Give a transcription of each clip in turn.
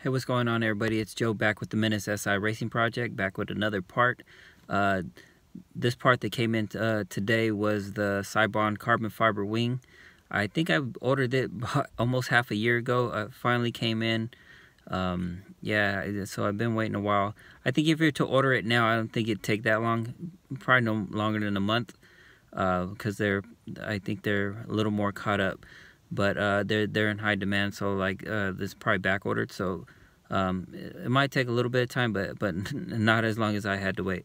Hey, what's going on, everybody? It's Joe back with the Menace SI Racing Project, back with another part. This part that came in today was the Seibon carbon fiber wing. I think I ordered it almost half a year ago. It finally came in. Yeah, so I've been waiting a while. I think if you're to order it now, I don't think it'd take that long. Probably no longer than a month, because I think they're a little more caught up. But they're in high demand, so like this is probably back ordered. So it might take a little bit of time, but not as long as I had to wait,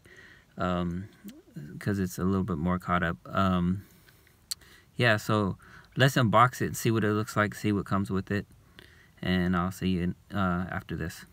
because it's a little bit more caught up. Yeah, so let's unbox it and see what it looks like, see what comes with it, and I'll see you after this.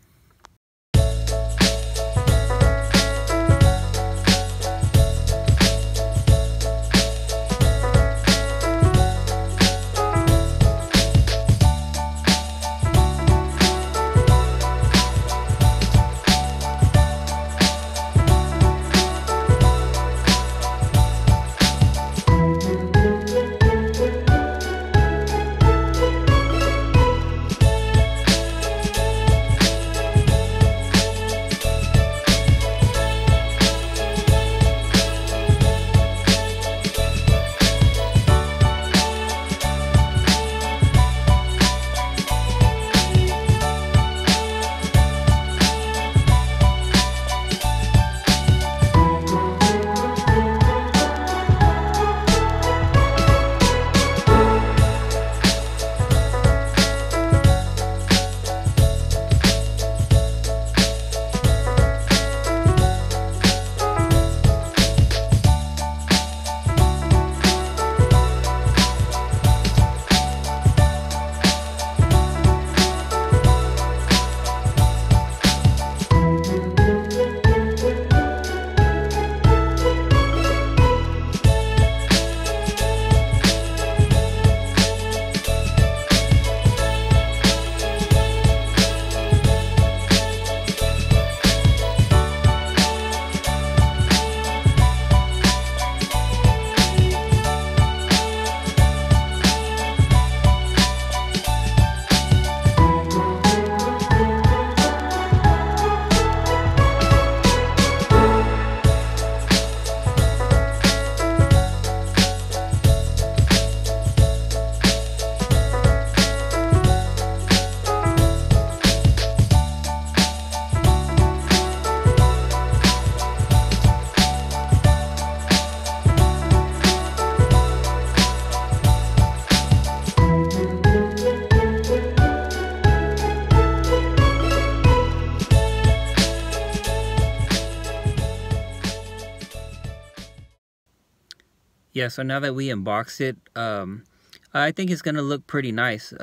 Yeah, so now that we unboxed it, I think it's gonna look pretty nice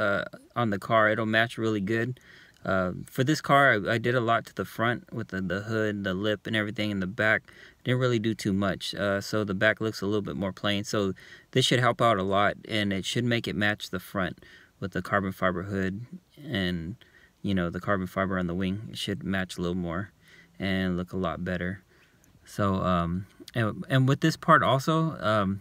on the car. It'll match really good. For this car, I did a lot to the front with the hood, the lip, and everything in the back. Didn't really do too much, so the back looks a little bit more plain. So this should help out a lot, and it should make it match the front with the carbon fiber hood and, you know, the carbon fiber on the wing. It should match a little more and look a lot better. So and with this part also,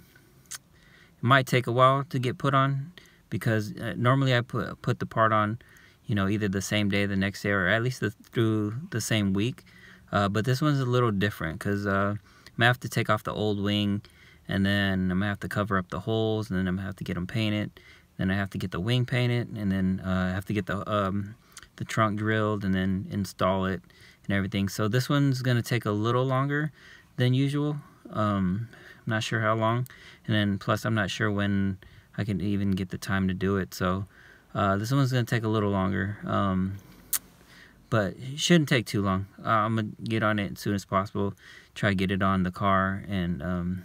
it might take a while to get put on, because normally I put the part on, you know, either the same day, the next day, or at least through the same week. But this one's a little different, because I'm gonna have to take off the old wing, and then I'm gonna have to cover up the holes, and then I'm gonna have to get them painted. Then I have to get the wing painted, and then I have to get the trunk drilled, and then install it and everything. So this one's gonna take a little longer than usual. I'm not sure how long, and then plus I'm not sure when I can even get the time to do it. So this one's gonna take a little longer, but it shouldn't take too long. I'm gonna get on it as soon as possible, try to get it on the car, and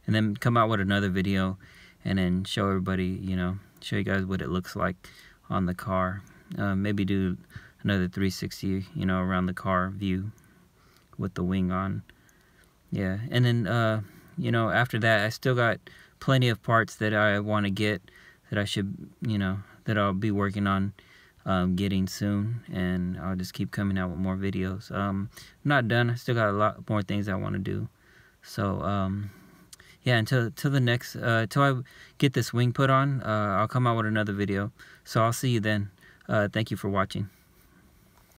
then come out with another video, and then show everybody, you know, show you guys what it looks like on the car. Maybe do another 360, you know, around the car view with the wing on. Yeah, and then you know, after that, I still got plenty of parts that I want to get, that I should, you know, that I'll be working on getting soon, and I'll just keep coming out with more videos. I'm not done. I still got a lot more things I want to do. So yeah, until the next till I get this wing put on, I'll come out with another video. So I'll see you then. Thank you for watching.